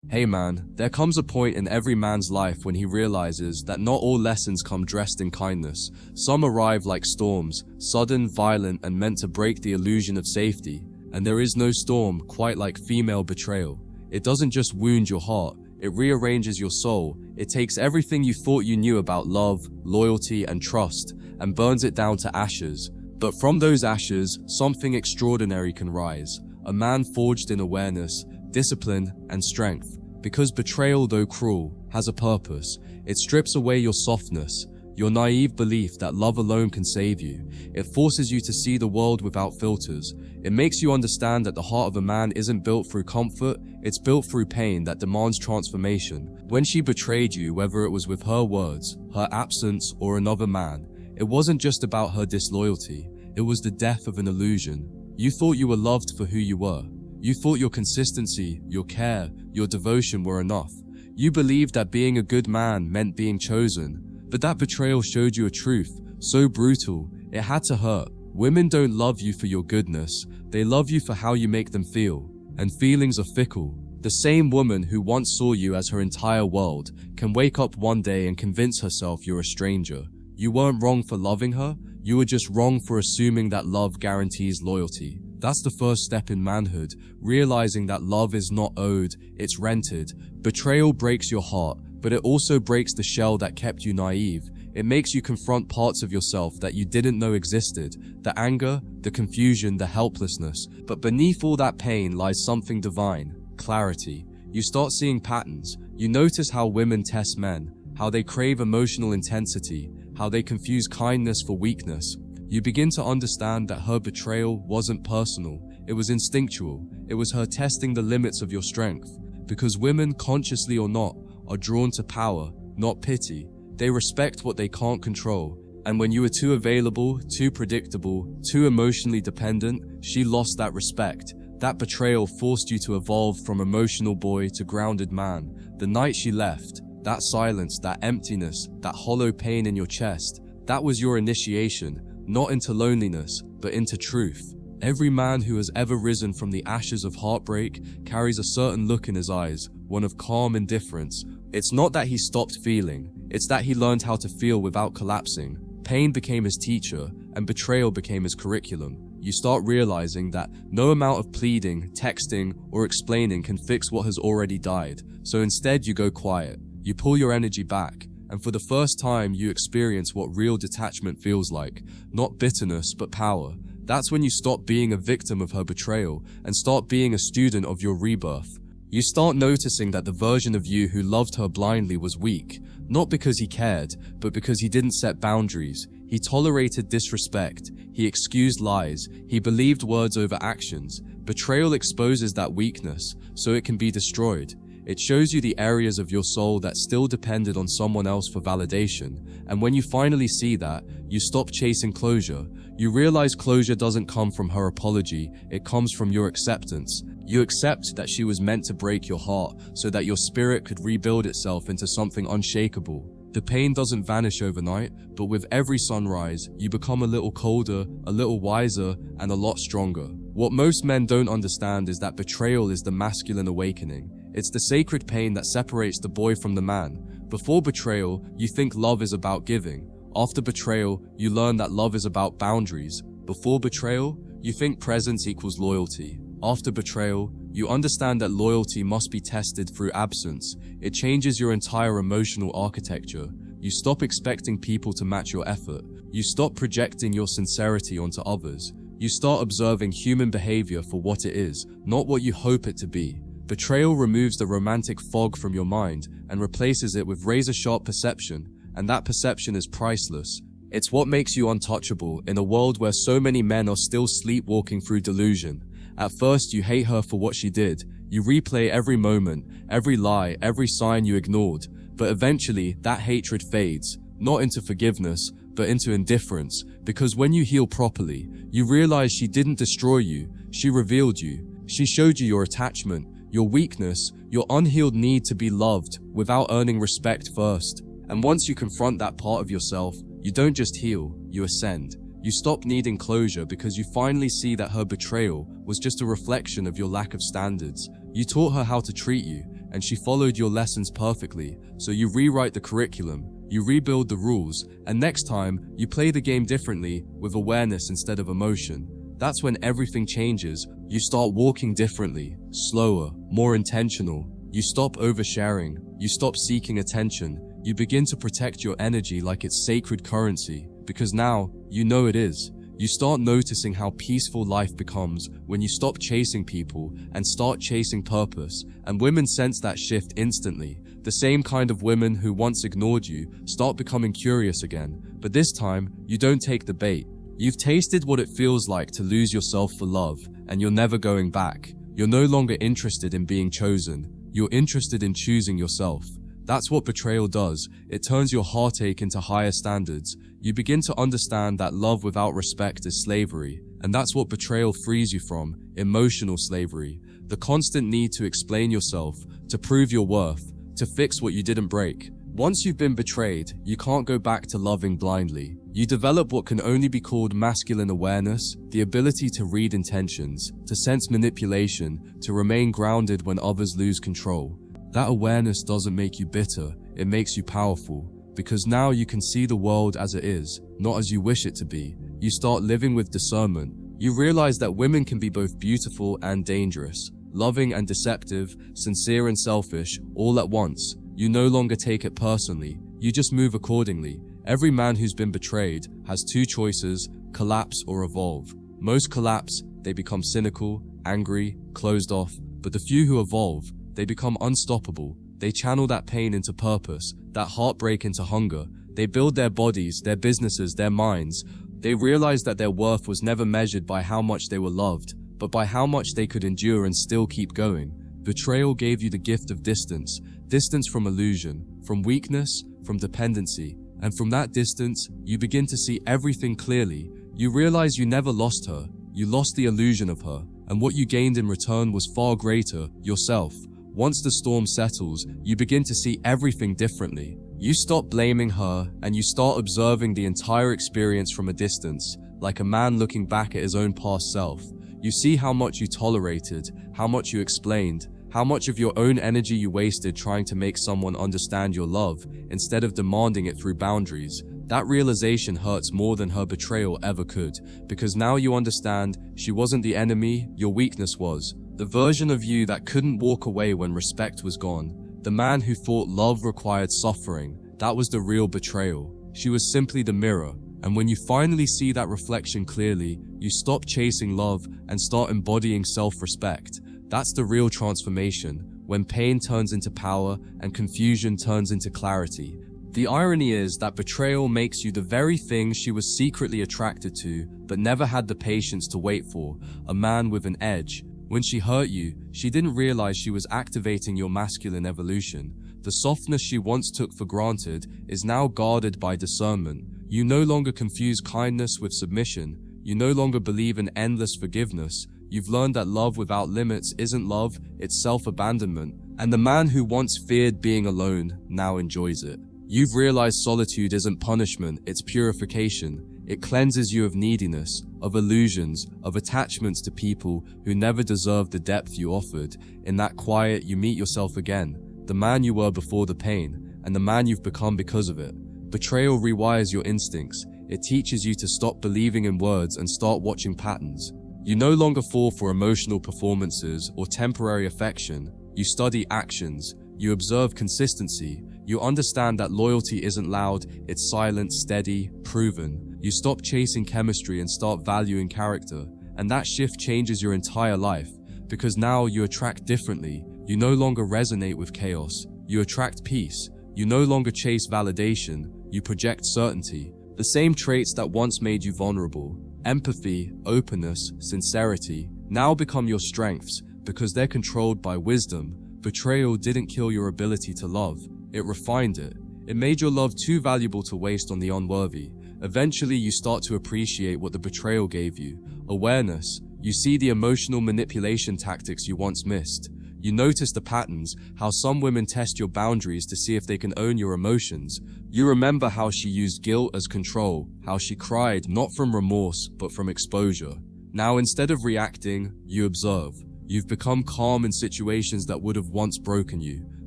Hey man, there comes a point in every man's life when he realizes that not all lessons come dressed in kindness. Some arrive like storms, sudden, violent, and meant to break the illusion of safety. And there is no storm quite like female betrayal. It doesn't just wound your heart, it rearranges your soul. It takes everything you thought you knew about love, loyalty, and trust, and burns it down to ashes. But from those ashes, something extraordinary can rise. A man forged in awareness, discipline, and strength. Because betrayal, though cruel, has a purpose. It strips away your softness, your naive belief that love alone can save you. It forces you to see the world without filters. It makes you understand that the heart of a man isn't built through comfort, it's built through pain that demands transformation. When she betrayed you, whether it was with her words, her absence, or another man, it wasn't just about her disloyalty, it was the death of an illusion. You thought you were loved for who you were. You thought your consistency, your care, your devotion were enough. You believed that being a good man meant being chosen. But that betrayal showed you a truth, so brutal, it had to hurt. Women don't love you for your goodness, they love you for how you make them feel. And feelings are fickle. The same woman who once saw you as her entire world can wake up one day and convince herself you're a stranger. You weren't wrong for loving her, you were just wrong for assuming that love guarantees loyalty. That's the first step in manhood, realizing that love is not owed, it's rented. Betrayal breaks your heart, but it also breaks the shell that kept you naive. It makes you confront parts of yourself that you didn't know existed. The anger, the confusion, the helplessness. But beneath all that pain lies something divine, clarity. You start seeing patterns. You notice how women test men, how they crave emotional intensity, how they confuse kindness for weakness. You begin to understand that her betrayal wasn't personal, it was instinctual. It was her testing the limits of your strength. Because women, consciously or not, are drawn to power, not pity. They respect what they can't control. And when you were too available, too predictable, too emotionally dependent, she lost that respect. That betrayal forced you to evolve from emotional boy to grounded man. The night she left, that silence, that emptiness, that hollow pain in your chest, that was your initiation. Not into loneliness, but into truth. Every man who has ever risen from the ashes of heartbreak carries a certain look in his eyes, one of calm indifference. It's not that he stopped feeling, it's that he learned how to feel without collapsing. Pain became his teacher, and betrayal became his curriculum. You start realizing that no amount of pleading, texting, or explaining can fix what has already died. So instead you go quiet, you pull your energy back, and for the first time you experience what real detachment feels like. Not bitterness, but power. That's when you stop being a victim of her betrayal and start being a student of your rebirth. You start noticing that the version of you who loved her blindly was weak, not because he cared, but because he didn't set boundaries. He tolerated disrespect, he excused lies, he believed words over actions. Betrayal exposes that weakness, so it can be destroyed. It shows you the areas of your soul that still depended on someone else for validation. And when you finally see that, you stop chasing closure. You realize closure doesn't come from her apology, it comes from your acceptance. You accept that she was meant to break your heart so that your spirit could rebuild itself into something unshakable. The pain doesn't vanish overnight, but with every sunrise, you become a little colder, a little wiser, and a lot stronger. What most men don't understand is that betrayal is the masculine awakening. It's the sacred pain that separates the boy from the man. Before betrayal, you think love is about giving. After betrayal, you learn that love is about boundaries. Before betrayal, you think presence equals loyalty. After betrayal, you understand that loyalty must be tested through absence. It changes your entire emotional architecture. You stop expecting people to match your effort. You stop projecting your sincerity onto others. You start observing human behavior for what it is, not what you hope it to be. Betrayal removes the romantic fog from your mind and replaces it with razor-sharp perception, and that perception is priceless. It's what makes you untouchable in a world where so many men are still sleepwalking through delusion. At first, you hate her for what she did. You replay every moment, every lie, every sign you ignored. But eventually, that hatred fades, not into forgiveness, but into indifference. Because when you heal properly, you realize she didn't destroy you, she revealed you. She showed you your attachment, your weakness, your unhealed need to be loved without earning respect first. And once you confront that part of yourself, you don't just heal, you ascend. You stop needing closure because you finally see that her betrayal was just a reflection of your lack of standards. You taught her how to treat you, and she followed your lessons perfectly, so you rewrite the curriculum, you rebuild the rules, and next time, you play the game differently, with awareness instead of emotion. That's when everything changes. You start walking differently, slower, more intentional. You stop oversharing, you stop seeking attention. You begin to protect your energy like it's sacred currency, because now, you know it is. You start noticing how peaceful life becomes when you stop chasing people and start chasing purpose, and women sense that shift instantly. The same kind of women who once ignored you start becoming curious again, but this time, you don't take the bait. You've tasted what it feels like to lose yourself for love, and you're never going back. You're no longer interested in being chosen. You're interested in choosing yourself. That's what betrayal does. It turns your heartache into higher standards. You begin to understand that love without respect is slavery, and that's what betrayal frees you from, emotional slavery. The constant need to explain yourself, to prove your worth, to fix what you didn't break. Once you've been betrayed, you can't go back to loving blindly. You develop what can only be called masculine awareness, the ability to read intentions, to sense manipulation, to remain grounded when others lose control. That awareness doesn't make you bitter, it makes you powerful, because now you can see the world as it is, not as you wish it to be. You start living with discernment. You realize that women can be both beautiful and dangerous, loving and deceptive, sincere and selfish, all at once. You no longer take it personally, you just move accordingly. Every man who's been betrayed has two choices: collapse or evolve. Most collapse, they become cynical, angry, closed off, but the few who evolve, they become unstoppable. They channel that pain into purpose, that heartbreak into hunger. They build their bodies, their businesses, their minds. They realize that their worth was never measured by how much they were loved, but by how much they could endure and still keep going. Betrayal gave you the gift of distance. Distance from illusion, from weakness, from dependency. And from that distance, you begin to see everything clearly. You realize you never lost her. You lost the illusion of her. And what you gained in return was far greater, yourself. Once the storm settles, you begin to see everything differently. You stop blaming her, and you start observing the entire experience from a distance, like a man looking back at his own past self. You see how much you tolerated, how much you explained, how much of your own energy you wasted trying to make someone understand your love, instead of demanding it through boundaries. That realization hurts more than her betrayal ever could, because now you understand she wasn't the enemy, your weakness was. The version of you that couldn't walk away when respect was gone. The man who thought love required suffering, that was the real betrayal. She was simply the mirror. And when you finally see that reflection clearly, you stop chasing love and start embodying self-respect. That's the real transformation, when pain turns into power and confusion turns into clarity. The irony is that betrayal makes you the very thing she was secretly attracted to, but never had the patience to wait for, a man with an edge. When she hurt you, she didn't realize she was activating your masculine evolution. The softness she once took for granted is now guarded by discernment. You no longer confuse kindness with submission. You no longer believe in endless forgiveness. You've learned that love without limits isn't love, it's self-abandonment. And the man who once feared being alone now enjoys it. You've realized solitude isn't punishment, it's purification. It cleanses you of neediness, of illusions, of attachments to people who never deserved the depth you offered. In that quiet, you meet yourself again, the man you were before the pain, and the man you've become because of it. Betrayal rewires your instincts. It teaches you to stop believing in words and start watching patterns. You no longer fall for emotional performances or temporary affection. You study actions. You observe consistency. You understand that loyalty isn't loud, it's silent, steady, proven. You stop chasing chemistry and start valuing character. And that shift changes your entire life, because now you attract differently. You no longer resonate with chaos. You attract peace. You no longer chase validation. You project certainty. The same traits that once made you vulnerable, empathy, openness, sincerity, now become your strengths because they're controlled by wisdom. Betrayal didn't kill your ability to love. It refined it. It made your love too valuable to waste on the unworthy. Eventually, you start to appreciate what the betrayal gave you. Awareness. You see the emotional manipulation tactics you once missed. You notice the patterns, how some women test your boundaries to see if they can own your emotions. You remember how she used guilt as control, how she cried not from remorse, but from exposure. Now, instead of reacting, you observe. You've become calm in situations that would have once broken you.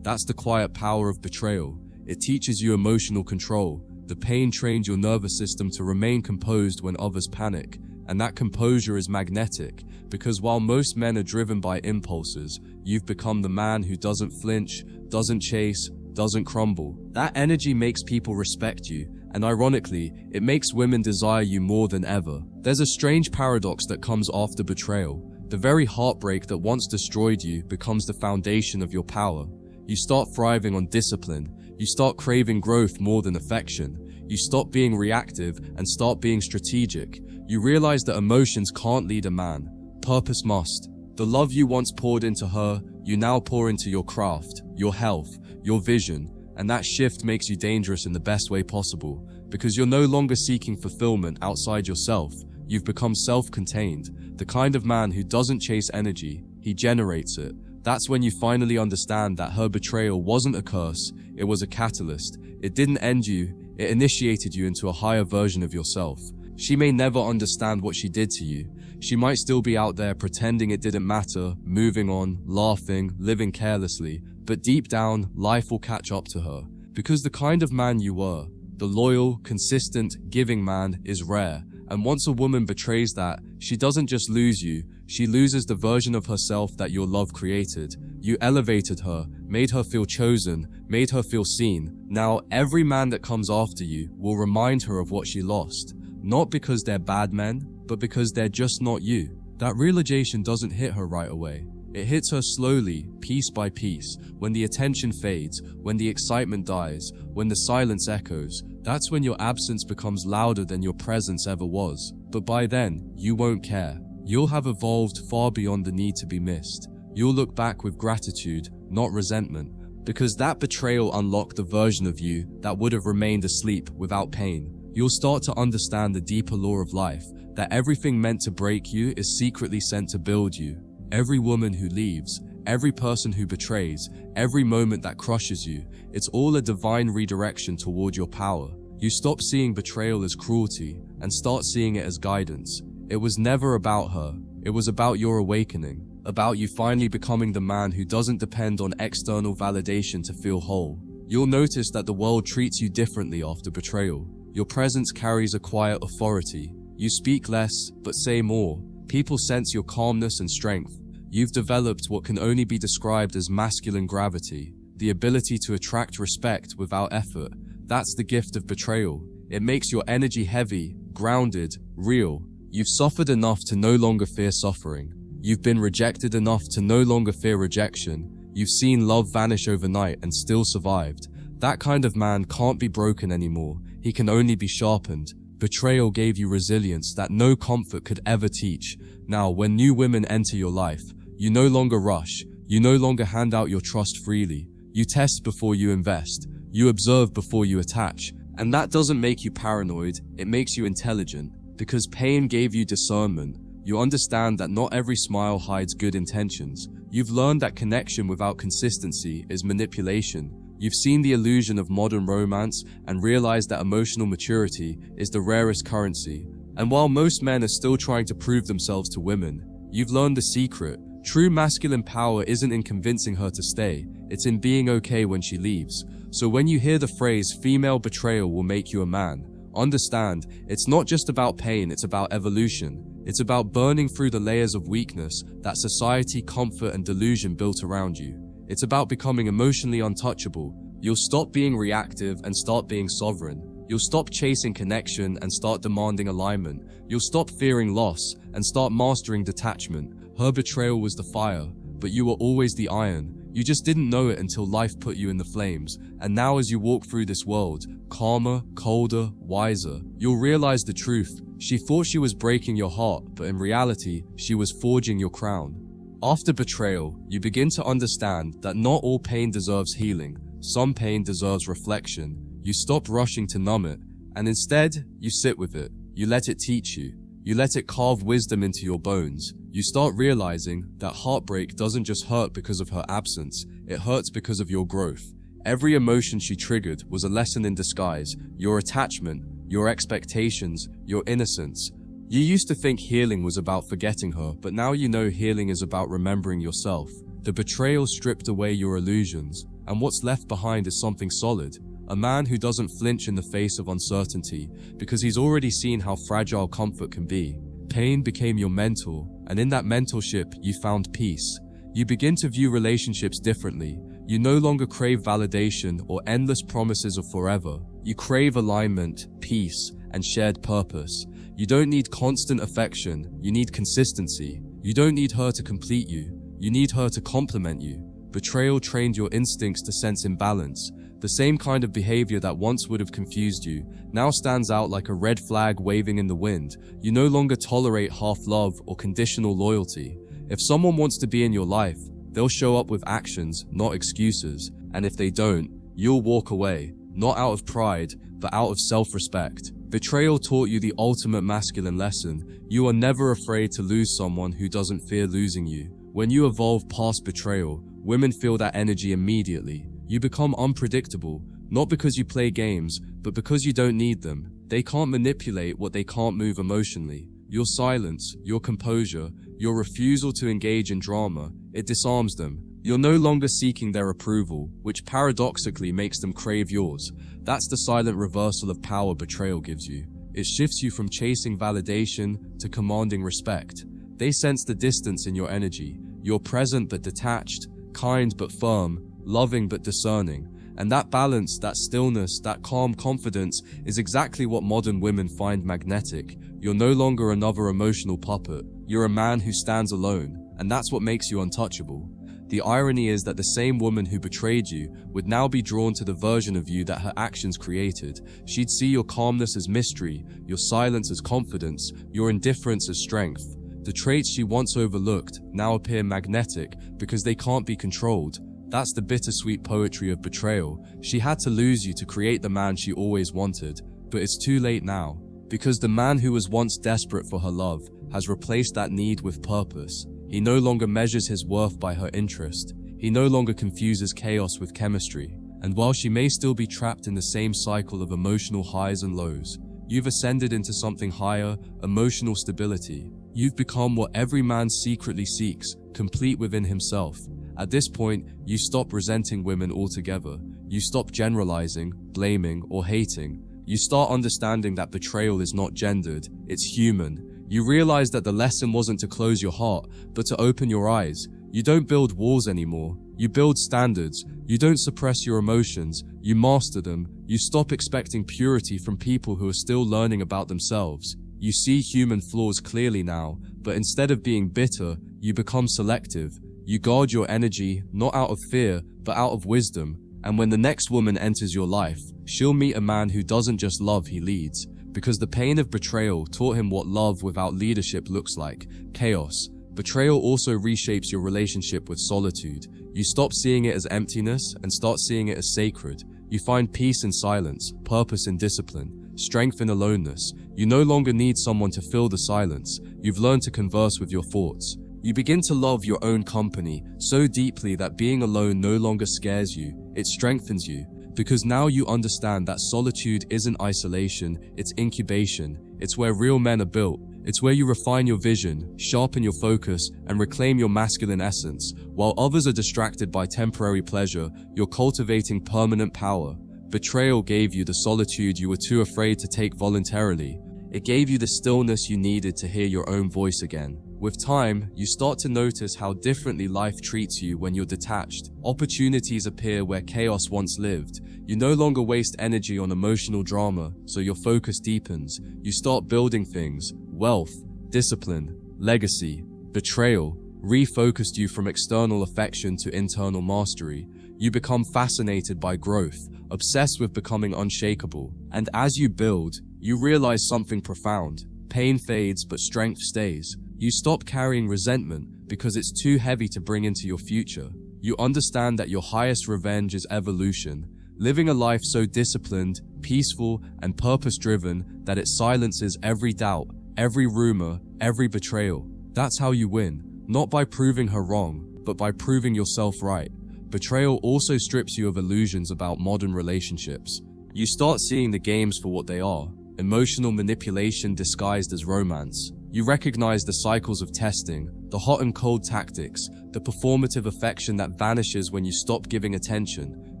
That's the quiet power of betrayal. It teaches you emotional control. The pain trains your nervous system to remain composed when others panic. And that composure is magnetic, because while most men are driven by impulses, you've become the man who doesn't flinch, doesn't chase, doesn't crumble. That energy makes people respect you, and ironically, it makes women desire you more than ever. There's a strange paradox that comes after betrayal. The very heartbreak that once destroyed you becomes the foundation of your power. You start thriving on discipline. You start craving growth more than affection. You stop being reactive and start being strategic. You realize that emotions can't lead a man. Purpose must. The love you once poured into her, you now pour into your craft, your health, your vision, and that shift makes you dangerous in the best way possible, because you're no longer seeking fulfillment outside yourself. You've become self-contained, the kind of man who doesn't chase energy, he generates it. That's when you finally understand that her betrayal wasn't a curse, it was a catalyst. It didn't end you, it initiated you into a higher version of yourself. She may never understand what she did to you. She might still be out there pretending it didn't matter, moving on, laughing, living carelessly, but deep down, life will catch up to her. Because the kind of man you were, the loyal, consistent, giving man, is rare. And once a woman betrays that, she doesn't just lose you, she loses the version of herself that your love created. You elevated her, made her feel chosen, made her feel seen. Now, every man that comes after you will remind her of what she lost. Not because they're bad men, but because they're just not you. That realization doesn't hit her right away. It hits her slowly, piece by piece, when the attention fades, when the excitement dies, when the silence echoes. That's when your absence becomes louder than your presence ever was. But by then, you won't care. You'll have evolved far beyond the need to be missed. You'll look back with gratitude, not resentment, because that betrayal unlocked the version of you that would have remained asleep without pain. You'll start to understand the deeper law of life, that everything meant to break you is secretly sent to build you. Every woman who leaves, every person who betrays, every moment that crushes you, it's all a divine redirection toward your power. You stop seeing betrayal as cruelty and start seeing it as guidance. It was never about her. It was about your awakening, about you finally becoming the man who doesn't depend on external validation to feel whole. You'll notice that the world treats you differently after betrayal. Your presence carries a quiet authority. You speak less, but say more. People sense your calmness and strength. You've developed what can only be described as masculine gravity, the ability to attract respect without effort. That's the gift of betrayal. It makes your energy heavy, grounded, real. You've suffered enough to no longer fear suffering. You've been rejected enough to no longer fear rejection. You've seen love vanish overnight and still survived. That kind of man can't be broken anymore. He can only be sharpened. Betrayal gave you resilience that no comfort could ever teach. Now, when new women enter your life, you no longer rush. You no longer hand out your trust freely. You test before you invest. You observe before you attach. And that doesn't make you paranoid, it makes you intelligent. Because pain gave you discernment. You understand that not every smile hides good intentions. You've learned that connection without consistency is manipulation. You've seen the illusion of modern romance and realized that emotional maturity is the rarest currency. And while most men are still trying to prove themselves to women, you've learned the secret. True masculine power isn't in convincing her to stay, it's in being okay when she leaves. So when you hear the phrase, female betrayal will make you a man, understand, it's not just about pain, it's about evolution. It's about burning through the layers of weakness that society, comfort, and delusion built around you. It's about becoming emotionally untouchable. You'll stop being reactive and start being sovereign. You'll stop chasing connection and start demanding alignment. You'll stop fearing loss and start mastering detachment. Her betrayal was the fire, but you were always the iron. You just didn't know it until life put you in the flames. And now as you walk through this world, calmer, colder, wiser, you'll realize the truth. She thought she was breaking your heart, but in reality, she was forging your crown. After betrayal, you begin to understand that not all pain deserves healing. Some pain deserves reflection. You stop rushing to numb it, and instead, you sit with it. You let it teach you. You let it carve wisdom into your bones. You start realizing that heartbreak doesn't just hurt because of her absence, it hurts because of your growth. Every emotion she triggered was a lesson in disguise. Your attachment, your expectations, your innocence. You used to think healing was about forgetting her, but now you know healing is about remembering yourself. The betrayal stripped away your illusions, and what's left behind is something solid. A man who doesn't flinch in the face of uncertainty, because he's already seen how fragile comfort can be. Pain became your mentor, and in that mentorship, you found peace. You begin to view relationships differently. You no longer crave validation or endless promises of forever. You crave alignment, peace, and shared purpose. You don't need constant affection, you need consistency. You don't need her to complete you, you need her to complement you. Betrayal trained your instincts to sense imbalance. The same kind of behavior that once would have confused you now stands out like a red flag waving in the wind. You no longer tolerate half-love or conditional loyalty. If someone wants to be in your life, they'll show up with actions, not excuses. And if they don't, you'll walk away, not out of pride, but out of self-respect. Betrayal taught you the ultimate masculine lesson. You are never afraid to lose someone who doesn't fear losing you. When you evolve past betrayal, women feel that energy immediately. You become unpredictable, not because you play games, but because you don't need them. They can't manipulate what they can't move emotionally. Your silence, your composure, your refusal to engage in drama, it disarms them. You're no longer seeking their approval, which paradoxically makes them crave yours. That's the silent reversal of power betrayal gives you. It shifts you from chasing validation to commanding respect. They sense the distance in your energy. You're present but detached, kind but firm, loving but discerning. And that balance, that stillness, that calm confidence is exactly what modern women find magnetic. You're no longer another emotional puppet. You're a man who stands alone, and that's what makes you untouchable. The irony is that the same woman who betrayed you would now be drawn to the version of you that her actions created. She'd see your calmness as mystery, your silence as confidence, your indifference as strength. The traits she once overlooked now appear magnetic because they can't be controlled. That's the bittersweet poetry of betrayal. She had to lose you to create the man she always wanted, but it's too late now. Because the man who was once desperate for her love has replaced that need with purpose. He no longer measures his worth by her interest. He no longer confuses chaos with chemistry. And while she may still be trapped in the same cycle of emotional highs and lows, you've ascended into something higher, emotional stability. You've become what every man secretly seeks, complete within himself. At this point, you stop resenting women altogether. You stop generalizing, blaming, or hating. You start understanding that betrayal is not gendered, it's human. You realize that the lesson wasn't to close your heart, but to open your eyes. You don't build walls anymore. You build standards. You don't suppress your emotions. You master them. You stop expecting purity from people who are still learning about themselves. You see human flaws clearly now, but instead of being bitter, you become selective. You guard your energy, not out of fear, but out of wisdom. And when the next woman enters your life, she'll meet a man who doesn't just love, he leads. Because the pain of betrayal taught him what love without leadership looks like, chaos. Betrayal also reshapes your relationship with solitude. You stop seeing it as emptiness and start seeing it as sacred. You find peace in silence, purpose in discipline, strength in aloneness. You no longer need someone to fill the silence. You've learned to converse with your thoughts. You begin to love your own company so deeply that being alone no longer scares you, it strengthens you. Because now you understand that solitude isn't isolation, it's incubation. It's where real men are built. It's where you refine your vision, sharpen your focus, and reclaim your masculine essence. While others are distracted by temporary pleasure, you're cultivating permanent power. Betrayal gave you the solitude you were too afraid to take voluntarily. It gave you the stillness you needed to hear your own voice again. With time, you start to notice how differently life treats you when you're detached. Opportunities appear where chaos once lived. You no longer waste energy on emotional drama, so your focus deepens. You start building things, wealth, discipline, legacy. Betrayal refocused you from external affection to internal mastery. You become fascinated by growth, obsessed with becoming unshakable. And as you build, you realize something profound. Pain fades, but strength stays. You stop carrying resentment because it's too heavy to bring into your future. You understand that your highest revenge is evolution, living a life so disciplined, peaceful, and purpose-driven that it silences every doubt, every rumor, every betrayal. That's how you win, not by proving her wrong, but by proving yourself right. Betrayal also strips you of illusions about modern relationships. You start seeing the games for what they are. emotional manipulation disguised as romance. You recognize the cycles of testing, the hot and cold tactics, the performative affection that vanishes when you stop giving attention.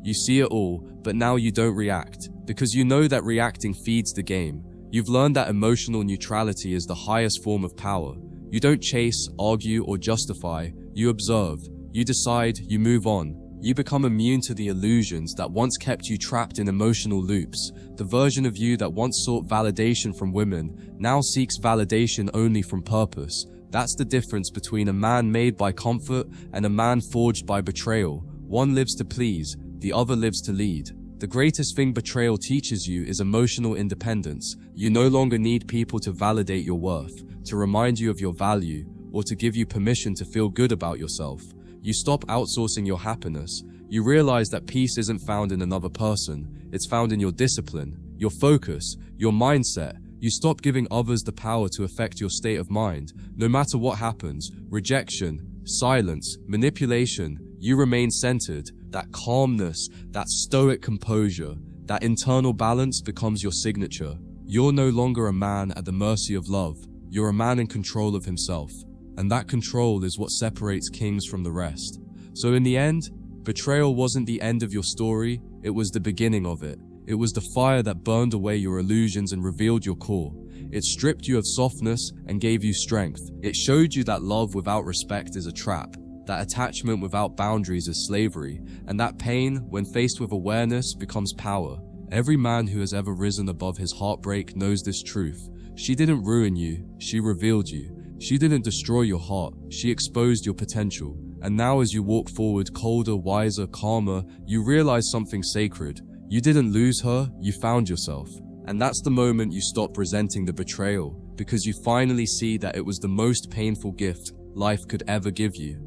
You see it all, but now you don't react, because you know that reacting feeds the game. You've learned that emotional neutrality is the highest form of power. You don't chase, argue, or justify. You observe. You decide. You move on. You become immune to the illusions that once kept you trapped in emotional loops. The version of you that once sought validation from women now seeks validation only from purpose. That's the difference between a man made by comfort and a man forged by betrayal. One lives to please, the other lives to lead. The greatest thing betrayal teaches you is emotional independence. You no longer need people to validate your worth, to remind you of your value, or to give you permission to feel good about yourself. You stop outsourcing your happiness. You realize that peace isn't found in another person. It's found in your discipline, your focus, your mindset. You stop giving others the power to affect your state of mind. No matter what happens, rejection, silence, manipulation, you remain centered. That calmness, that stoic composure, that internal balance becomes your signature. You're no longer a man at the mercy of love. You're a man in control of himself. And that control is what separates kings from the rest. So in the end, betrayal wasn't the end of your story, it was the beginning of it. It was the fire that burned away your illusions and revealed your core. It stripped you of softness and gave you strength. It showed you that love without respect is a trap, that attachment without boundaries is slavery, and that pain, when faced with awareness, becomes power. Every man who has ever risen above his heartbreak knows this truth. She didn't ruin you, she revealed you. She didn't destroy your heart, she exposed your potential. And now as you walk forward colder, wiser, calmer, you realize something sacred. You didn't lose her, you found yourself. And that's the moment you stop resenting the betrayal, because you finally see that it was the most painful gift life could ever give you.